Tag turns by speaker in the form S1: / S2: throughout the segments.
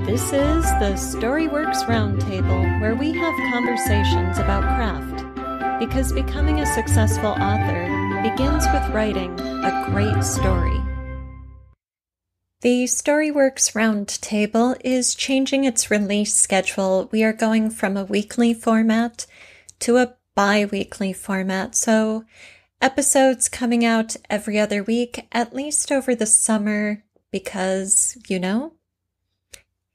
S1: This is the Storyworks Roundtable, where we have conversations about craft, because becoming a successful author begins with writing a great story. The Storyworks Roundtable is changing its release schedule. We are going from a weekly format to a bi-weekly format, so episodes coming out every other week, at least over the summer, because,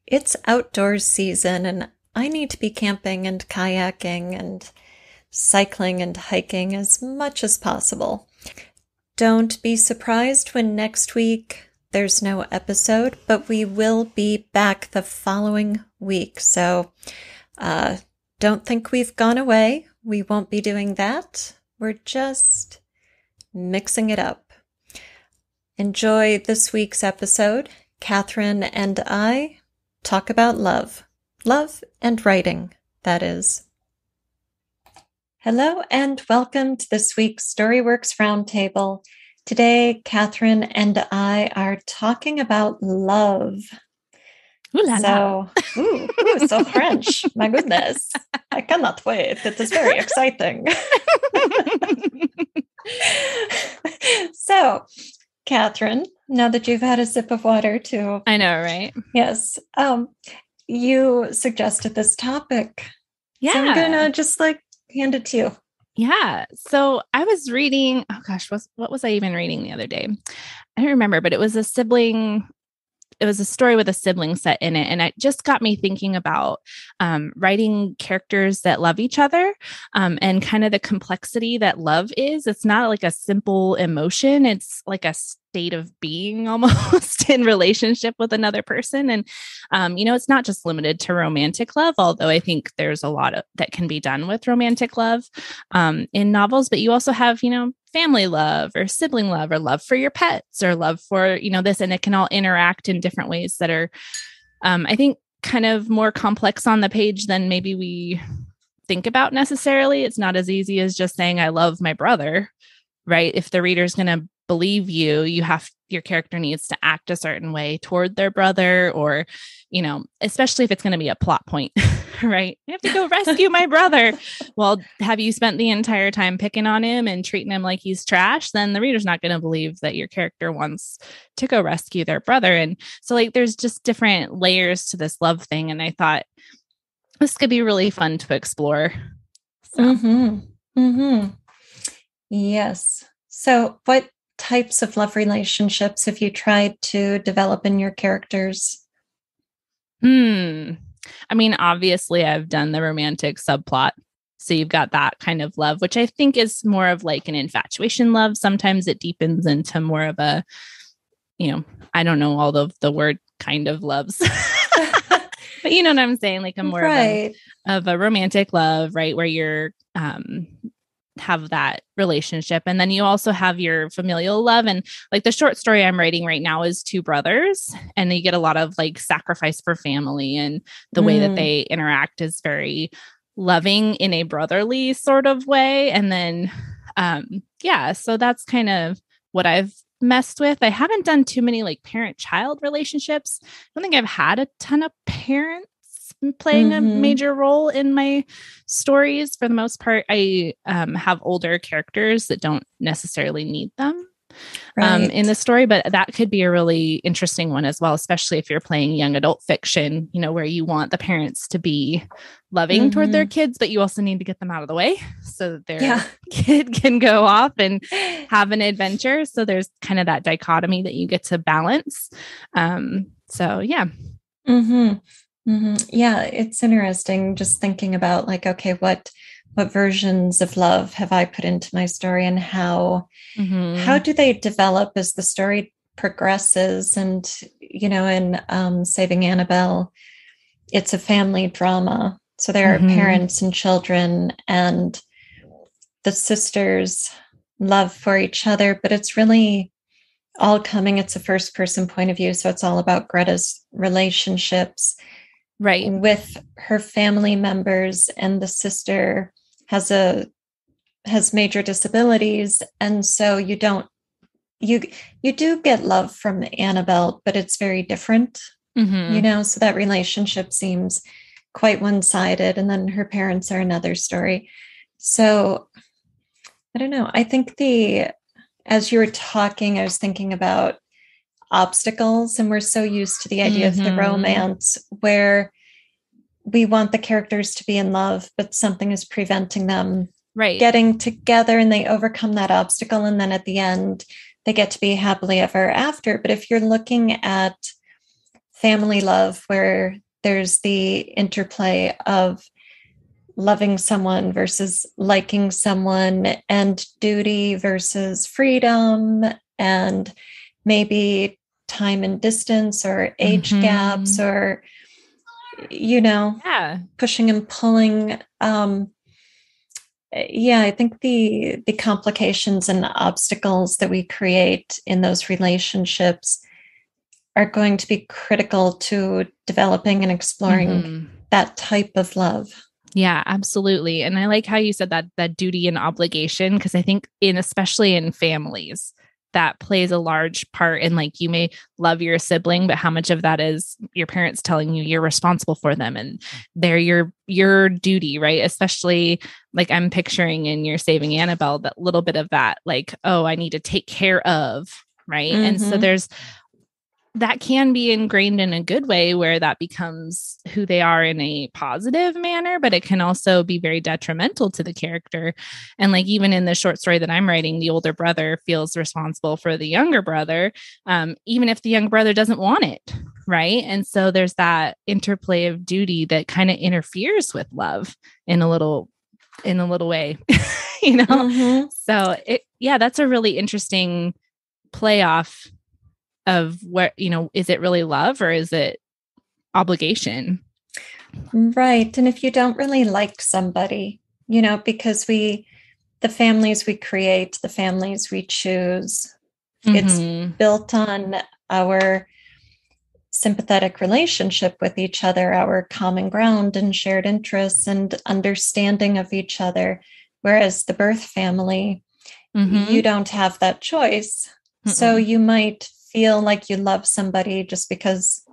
S1: it's outdoors season and I need to be camping and kayaking and cycling and hiking as much as possible. Don't be surprised when next week there's no episode, but we will be back the following week. So don't think we've gone away. We won't be doing that. We're just mixing it up. Enjoy this week's episode. Kathryn and I talk about love. Love and writing, that is. Hello and welcome to this week's Storyworks Roundtable. Today, Kathryn and I are talking about love.
S2: Ooh la la.
S1: So French. My goodness. I cannot wait. It is very exciting. So, Kathryn, now that you've had a sip of water too.
S2: I know, right?
S1: Yes. You suggested this topic.
S2: Yeah.
S1: So I'm going to just hand it to you.
S2: Yeah. So I was reading, what was I even reading the other day? I don't remember, but it was a story with a sibling set in it. And it just got me thinking about writing characters that love each other and kind of the complexity that love is. It's not like a simple emotion. It's like a state of being almost in relationship with another person. And, it's not just limited to romantic love, although I think there's a lot that can be done with romantic love in novels. But you also have, family love or sibling love or love for your pets or love for, this, and it can all interact in different ways that are, I think, kind of more complex on the page than maybe we think about necessarily. It's not as easy as just saying, I love my brother, right? If the reader's going to believe your character needs to act a certain way toward their brother, or, especially if it's going to be a plot point, right? I have to go rescue my brother. Well, have you spent the entire time picking on him and treating him like he's trash? Then the reader's not going to believe that your character wants to go rescue their brother. And so there's just different layers to this love thing. And I thought this could be really fun to explore. So.
S1: Yes. So what types of love relationships have you tried to develop in your characters?
S2: I mean, obviously I've done the romantic subplot. So you've got that kind of love, which I think is more of like an infatuation love. Sometimes it deepens into more of a, I don't know all the word kind of loves, but you know what I'm saying? Like a more of a romantic love, right? Where you're, have that relationship. And then you also have your familial love. And the short story I'm writing right now is two brothers, and you get a lot of sacrifice for family, and the way that they interact is very loving in a brotherly sort of way. And then, so that's kind of what I've messed with. I haven't done too many parent-child relationships. I don't think I've had a ton of parents playing a major role in my stories. For the most part, I have older characters that don't necessarily need them in the story, but that could be a really interesting one as well, especially if you're playing young adult fiction, where you want the parents to be loving toward their kids, but you also need to get them out of the way so that their kid can go off and have an adventure. So there's kind of that dichotomy that you get to balance.
S1: Yeah, it's interesting just thinking about what versions of love have I put into my story, and how do they develop as the story progresses? And, in Saving Annabelle, it's a family drama. So there are parents and children, and the sisters' love for each other, but it's really it's a first person point of view. So it's all about Greta's relationships with her family members, and the sister has major disabilities. And so you do get love from Annabelle, but it's very different So that relationship seems quite one-sided, and then her parents are another story. So I don't know. I think as you were talking, I was thinking about obstacles, and we're so used to the idea of the romance where we want the characters to be in love, but something is preventing them getting together, and they overcome that obstacle. And then at the end, they get to be happily ever after. But if you're looking at family love, where there's the interplay of loving someone versus liking someone, and duty versus freedom, and maybe time and distance or age gaps, or pushing and pulling. I think the complications and obstacles that we create in those relationships are going to be critical to developing and exploring that type of love.
S2: Yeah, absolutely. And I like how you said that duty and obligation, because I think especially in families, that plays a large part in, like, you may love your sibling, but how much of that is your parents telling you you're responsible for them and they're your duty, right? Especially, like, I'm picturing in You're Saving Annabelle, that little bit of that, like, oh, I need to take care of, right? And so that can be ingrained in a good way, where that becomes who they are in a positive manner, but it can also be very detrimental to the character. And, like, even in the short story that I'm writing, the older brother feels responsible for the younger brother, even if the younger brother doesn't want it. Right. And so there's that interplay of duty that kind of interferes with love in a little way, So that's a really interesting playoff of what, is it really love or is it obligation?
S1: Right. And if you don't really like somebody, because the families we create, the families we choose, it's built on our sympathetic relationship with each other, our common ground and shared interests and understanding of each other. Whereas the birth family, you don't have that choice. So you might feel like you love somebody just because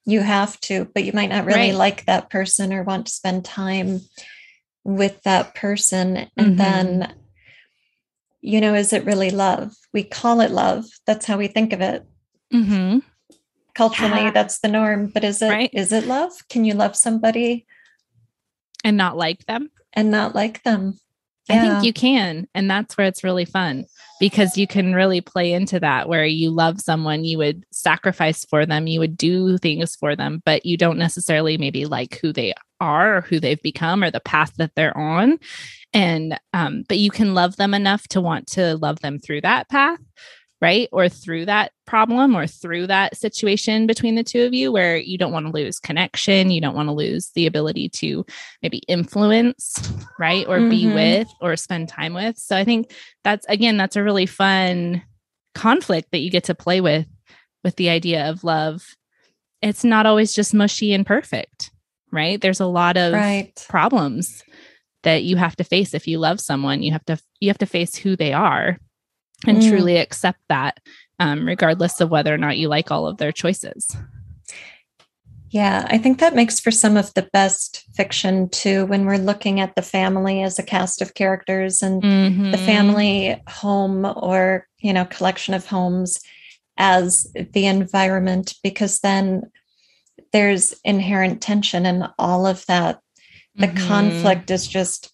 S1: you have to, but you might not really like that person or want to spend time with that person. And then, is it really love? We call it love. That's how we think of it. Culturally, that's the norm. But is it love? Can you love somebody
S2: and not like them?
S1: Yeah.
S2: I think you can. And that's where it's really fun, because you can really play into that, where you love someone, you would sacrifice for them, you would do things for them, but you don't necessarily maybe like who they are or who they've become or the path that they're on. And, but you can love them enough to want to love them through that path, right? Or through that problem or through that situation between the two of you, where you don't want to lose connection. You don't want to lose the ability to maybe influence, right? Or be with or spend time with. So I think that's a really fun conflict that you get to play with the idea of love. It's not always just mushy and perfect, right? There's a lot of problems that you have to face. If you love someone, you have to face who they are and truly accept that, regardless of whether or not you like all of their choices.
S1: Yeah, I think that makes for some of the best fiction too, when we're looking at the family as a cast of characters and the family home or, collection of homes as the environment, because then there's inherent tension and all of that. The conflict is just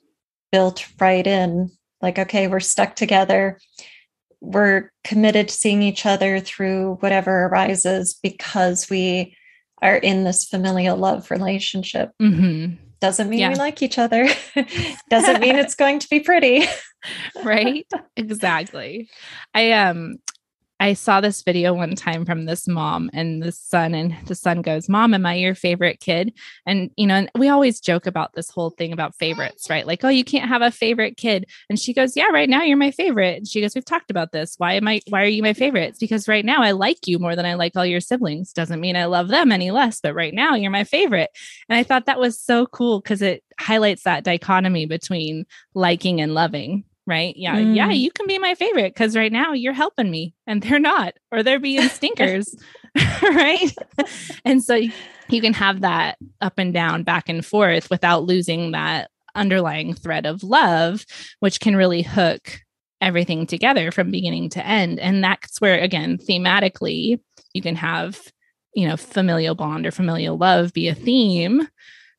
S1: built right in. Like, okay, we're stuck together. We're committed to seeing each other through whatever arises because we are in this familial love relationship. Doesn't mean we like each other. Doesn't mean it's going to be pretty.
S2: Right? Exactly. I saw this video one time from this mom and the son goes, "Mom, am I your favorite kid?" And, and we always joke about this whole thing about favorites, right? Like, oh, you can't have a favorite kid. And she goes, "Yeah, right now you're my favorite." And she goes, "We've talked about this. Why are you my favorite?" It's because right now I like you more than I like all your siblings. Doesn't mean I love them any less, but right now you're my favorite. And I thought that was so cool, because it highlights that dichotomy between liking and loving. Right. Yeah. Yeah. You can be my favorite because right now you're helping me and they're not, or they're being stinkers. right? And so you can have that up and down, back and forth without losing that underlying thread of love, which can really hook everything together from beginning to end. And that's where, again, thematically, you can have, familial bond or familial love be a theme.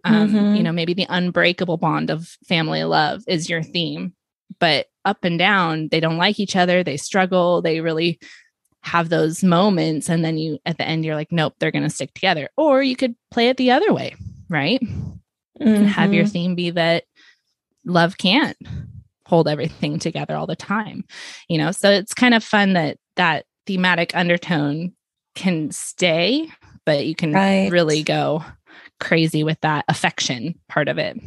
S2: Maybe the unbreakable bond of family love is your theme, but up and down, they don't like each other. They struggle. They really have those moments. And then at the end, you're like, nope, they're going to stick together. Or you could play it the other way, right? And have your theme be that love can't hold everything together all the time, so it's kind of fun that thematic undertone can stay, but you can really go crazy with that affection part of it.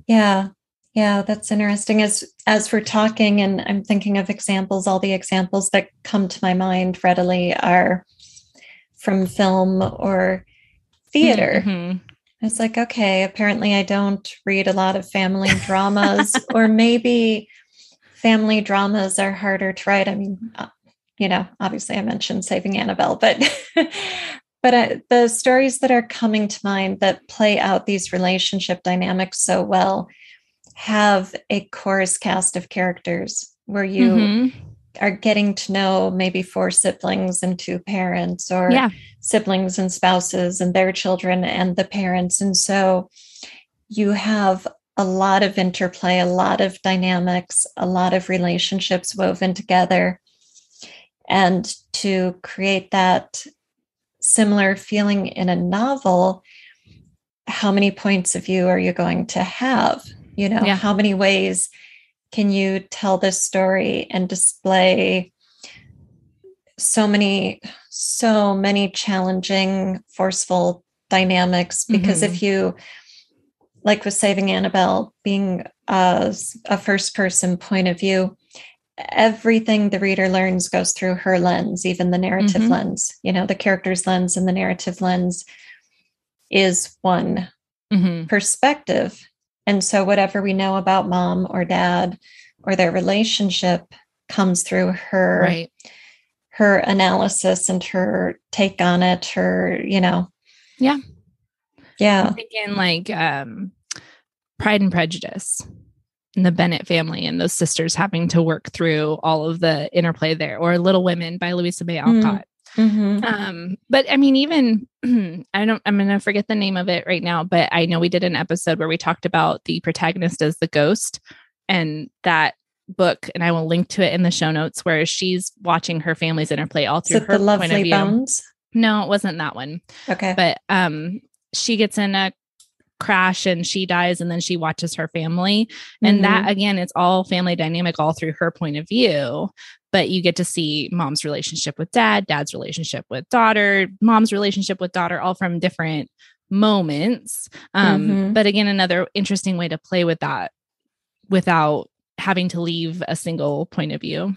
S1: Yeah. Yeah, that's interesting. As we're talking and I'm thinking of examples, all the examples that come to my mind readily are from film or theater. Mm-hmm. It's like, okay, apparently I don't read a lot of family dramas, or maybe family dramas are harder to write. I mean, obviously I mentioned Saving Annabelle, but the stories that are coming to mind that play out these relationship dynamics so well have a chorus cast of characters where you are getting to know maybe 4 siblings and 2 parents, or siblings and spouses and their children and the parents. And so you have a lot of interplay, a lot of dynamics, a lot of relationships woven together. And to create that similar feeling in a novel, how many points of view are you going to have? How many ways can you tell this story and display so many challenging, forceful dynamics? Because if you, like with Saving Annabelle, being a first person point of view, everything the reader learns goes through her lens, even the narrative lens, the character's lens and the narrative lens is one perspective. And so whatever we know about mom or dad or their relationship comes through her analysis and her take on it, Yeah.
S2: I'm thinking like Pride and Prejudice and the Bennett family and those sisters having to work through all of the interplay there, or Little Women by Louisa May Alcott. But I mean, even I'm going to forget the name of it right now, but I know we did an episode where we talked about the protagonist as the ghost, and that book, and I will link to it in the show notes, where she's watching her family's interplay all through her point of view.
S1: Bones?
S2: No, it wasn't that one.
S1: Okay.
S2: But she gets in a crash and she dies, and then she watches her family. And that, again, it's all family dynamic all through her point of view. But you get to see mom's relationship with dad, dad's relationship with daughter, mom's relationship with daughter, all from different moments. But again, another interesting way to play with that without having to leave a single point of view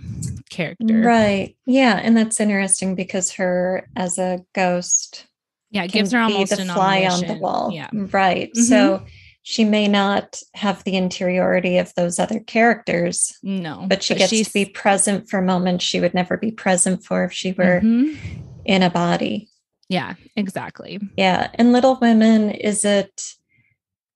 S2: character.
S1: Right. Yeah. And that's interesting because her as a ghost.
S2: Yeah. It gives her almost
S1: the fly on the wall.
S2: Yeah.
S1: Right. So she may not have the interiority of those other characters.
S2: No.
S1: But she gets to be present for moments she would never be present for if she were in a body.
S2: Yeah, exactly.
S1: Yeah. And Little Women, is it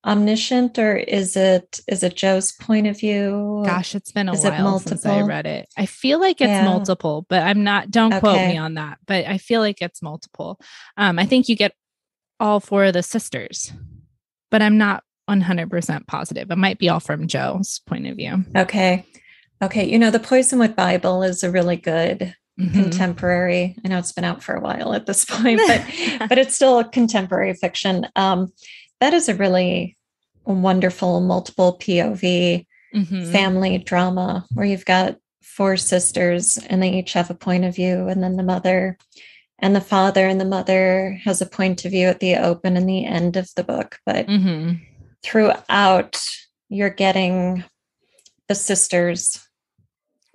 S1: omniscient, or is it Joe's point of view?
S2: Gosh, it's been a while since I read it. I feel like it's multiple, but don't quote me on that, but I feel like it's multiple. I think you get all 4 of the sisters, but I'm not 100% positive. It might be all from Joe's point of view.
S1: Okay. The Poisonwood Bible is a really good contemporary. I know it's been out for a while at this point, but it's still a contemporary fiction. That is a really wonderful multiple POV family drama where you've got 4 sisters and they each have a point of view, and then the mother and the father, and the mother has a point of view at the open and the end of the book. But throughout, you're getting the sisters'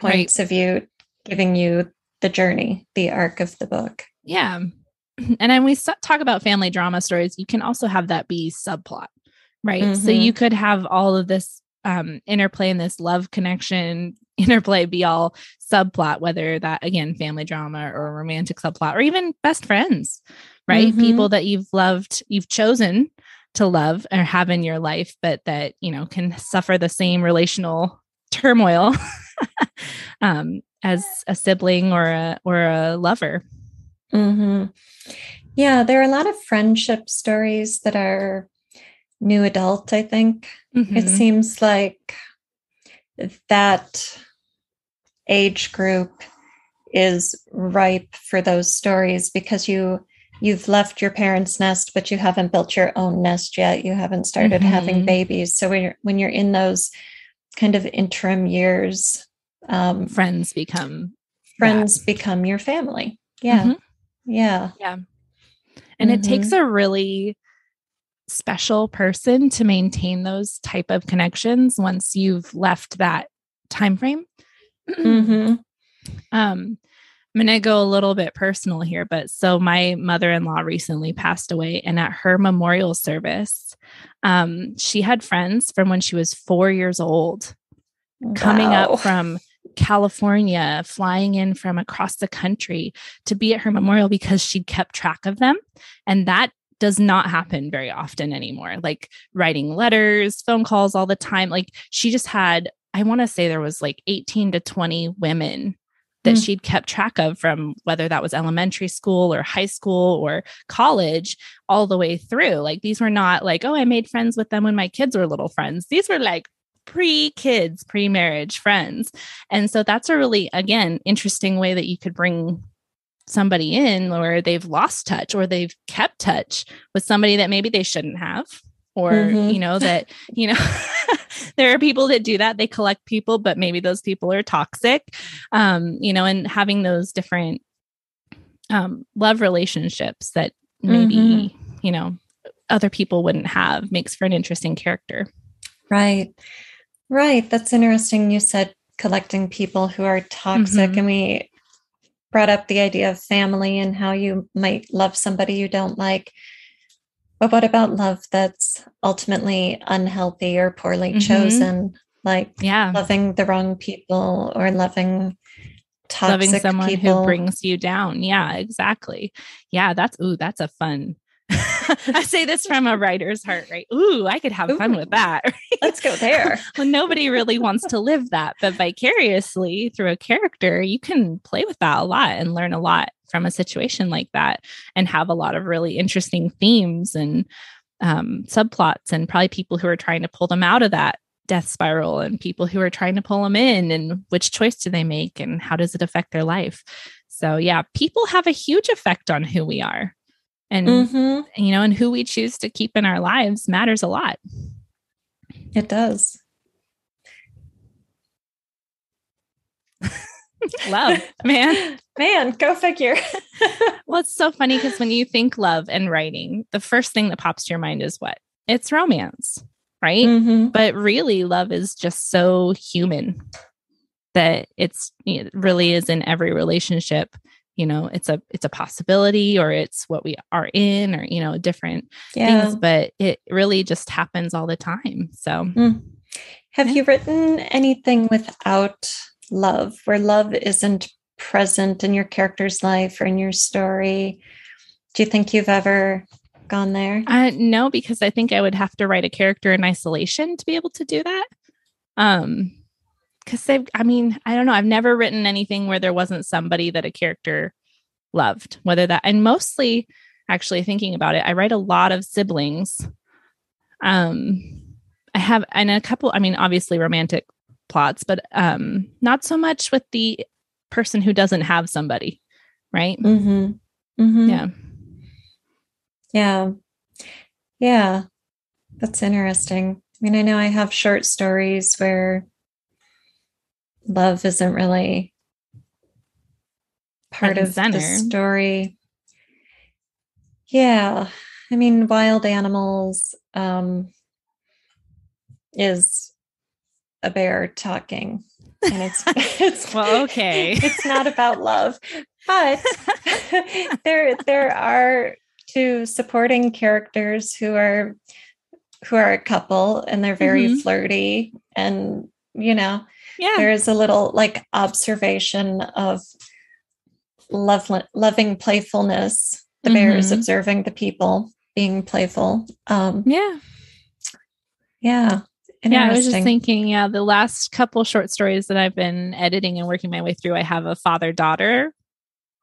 S1: points of view, giving you the journey, the arc of the book.
S2: Yeah. And then we talk about family drama stories. You can also have that be subplot, right? So you could have all of this interplay and this love connection interplay be all subplot, whether that, again, family drama or romantic subplot, or even best friends, right? People that you've loved, you've chosen to love or have in your life, but that, can suffer the same relational turmoil as a sibling or a lover.
S1: Yeah, there are a lot of friendship stories that are new adult, I think. It seems like that age group is ripe for those stories because you've left your parents' nest, but you haven't built your own nest yet. You haven't started having babies. So when you're in those kind of interim years,
S2: friends become
S1: your family. Yeah. Yeah.
S2: And it takes a really special person to maintain those type of connections once you've left that time frame. I'm going to go a little bit personal here, but so my mother-in-law recently passed away, and at her memorial service, she had friends from when she was 4 years old coming up from California, flying in from across the country to be at her memorial because she'd kept track of them. And that does not happen very often anymore. Like writing letters, phone calls all the time. Like she just had, I want to say there was like 18 to 20 women that she'd kept track of from whether that was elementary school or high school or college all the way through. Like these were not like, oh, I made friends with them when my kids were little friends. These were like pre-kids, pre-marriage friends. And so that's a really, again, interesting way that you could bring somebody in where they've lost touch or they've kept touch with somebody that maybe they shouldn't have. Or, there are people that do that. They collect people, but maybe those people are toxic, and having those different love relationships that maybe, other people wouldn't have makes for an interesting character.
S1: Right. That's interesting. You said collecting people who are toxic, and we brought up the idea of family and how you might love somebody you don't like. But what about love that's ultimately unhealthy or poorly chosen? Like loving the wrong people or loving toxic
S2: someone
S1: people
S2: who brings you down. Yeah, exactly. Yeah, that's a fun. I say this from a writer's heart, right? Ooh, I could have fun with that.
S1: Let's go there.
S2: Well, nobody really wants to live that, but vicariously through a character, you can play with that a lot and learn a lot from a situation like that and have a lot of really interesting themes and subplots, and probably people who are trying to pull them out of that death spiral and people who are trying to pull them in, and which choice do they make and how does it affect their life? So yeah, people have a huge effect on who we are. And, and who we choose to keep in our lives matters a lot.
S1: It does.
S2: Love, man,
S1: go figure.
S2: Well, it's so funny because when you think love and writing, the first thing that pops to your mind is what? It's romance, right? But really, love is just so human that it really is in every relationship. It's a possibility, or it's what we are in, or, different things, but it really just happens all the time. So
S1: have you written anything without love, where love isn't present in your character's life or in your story? Do you think you've ever gone there?
S2: No, because I think I would have to write a character in isolation to be able to do that. Because I don't know. I've never written anything where there wasn't somebody that a character loved, whether that, and mostly actually thinking about it, I write a lot of siblings. I have, and a couple, obviously romantic plots, but not so much with the person who doesn't have somebody. Right.
S1: Yeah. That's interesting. I know I have short stories where love isn't really part of the story. Yeah. Wild Animals is a bear talking, and it's
S2: well, okay.
S1: It's not about love, but there are two supporting characters who are a couple, and they're very flirty, and there is a little like observation of loving playfulness. The bear is observing the people being playful.
S2: Yeah. I was just thinking, the last couple short stories that I've been editing and working my way through, I have a father-daughter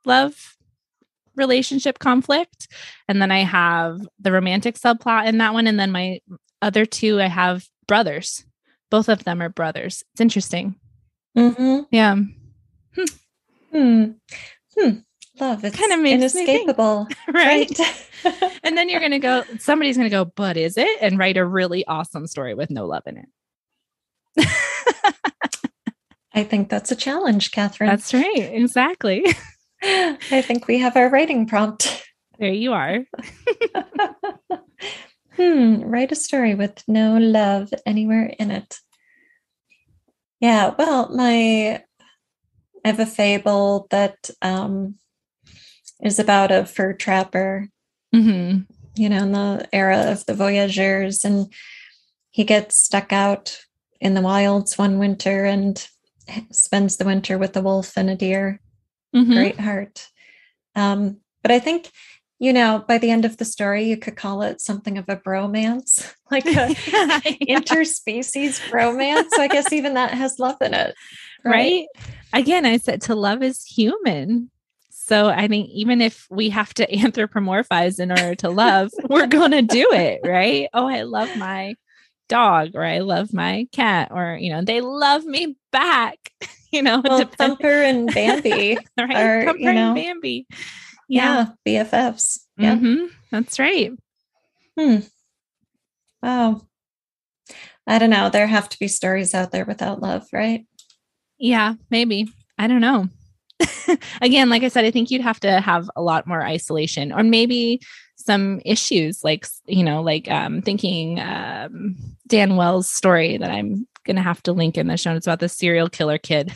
S2: love relationship conflict. And then I have the romantic subplot in that one. And then my other two, I have brothers. Both of them are brothers. It's interesting. Yeah.
S1: Love. It's kind of inescapable.
S2: Right. And then somebody's going to go, but is it? And write a really awesome story with no love in it.
S1: I think that's a challenge, Kathryn.
S2: That's right. Exactly.
S1: I think we have our writing prompt.
S2: There you are.
S1: Write a story with no love anywhere in it. Yeah, well, I have a fable that is about a fur trapper, in the era of the voyageurs, and he gets stuck out in the wilds one winter and spends the winter with a wolf and a deer. Great heart. But I think, by the end of the story, you could call it something of a bromance, like a interspecies bromance. So I guess even that has love in it.
S2: Right? Again, I said to love is human. So I think even if we have to anthropomorphize in order to love, we're going to do it, right? Oh, I love my dog, or I love my cat, or, they love me back,
S1: Well, Thumper and Bambi
S2: right? Thumper and Bambi.
S1: Yeah. BFFs. Yeah.
S2: That's right.
S1: Wow. I don't know. There have to be stories out there without love, right?
S2: Yeah, maybe. I don't know. Again, like I said, I think you'd have to have a lot more isolation, or maybe some issues thinking Dan Wells' story that I'm going to have to link in the show notes about the serial killer kid.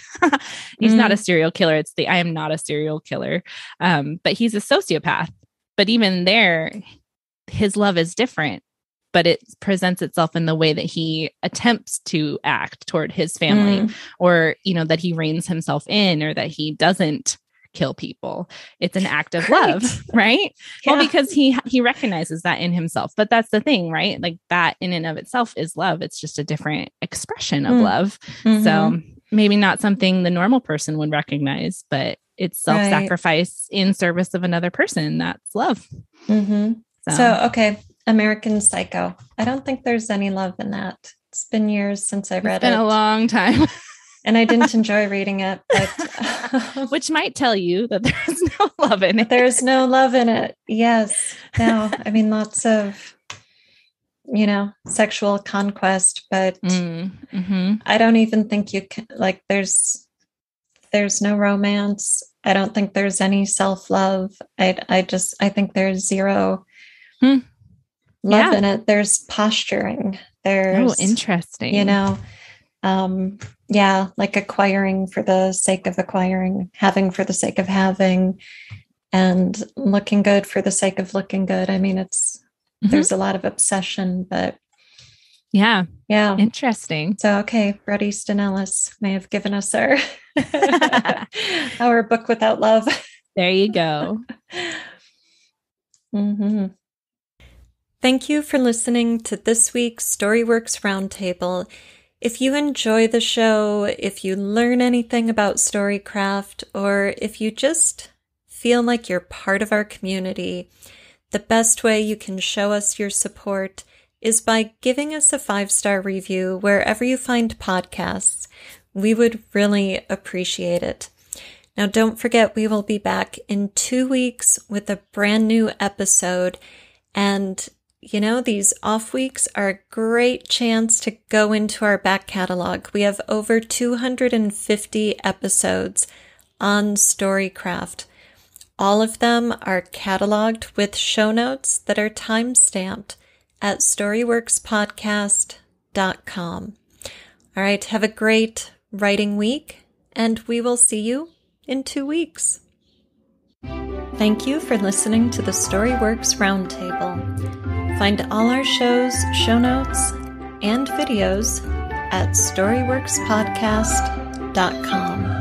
S2: He's not a serial killer. It's I am not a serial killer. But he's a sociopath. But even there, his love is different, but it presents itself in the way that he attempts to act toward his family, or, that he reins himself in, or that he doesn't kill people. It's an act of love, right? Yeah. Well, because he recognizes that in himself. But that's the thing, right? Like that in and of itself is love. It's just a different expression of love. So maybe not something the normal person would recognize, but it's self-sacrifice in service of another person. That's love.
S1: So, okay. American Psycho. I don't think there's any love in that. It's been years since I read it.
S2: It's been a long time.
S1: And I didn't enjoy reading it, but
S2: which might tell you that there's no love in it.
S1: There's no love in it. Yes. No, I mean, lots of, sexual conquest, but I don't even think you can, like, there's no romance. I don't think there's any self-love. I think there's zero love in it. There's posturing. There's
S2: interesting.
S1: Like acquiring for the sake of acquiring, having for the sake of having, and looking good for the sake of looking good. I mean, there's a lot of obsession, but yeah.
S2: Interesting.
S1: So, okay, Bret Easton Ellis may have given us our our book without love.
S2: There you go.
S1: Thank you for listening to this week's Storyworks Roundtable. If you enjoy the show, if you learn anything about Storycraft, or if you just feel like you're part of our community, the best way you can show us your support is by giving us a 5-star review wherever you find podcasts. We would really appreciate it. Now, don't forget, we will be back in 2 weeks with a brand new episode. And, these off weeks are a great chance to go into our back catalog. We have over 250 episodes on Storycraft. All of them are cataloged with show notes that are time-stamped at storyworkspodcast.com. All right, have a great writing week, and we will see you in 2 weeks. Thank you for listening to the Storyworks Roundtable. Find all our shows, show notes, and videos at storyworkspodcast.com.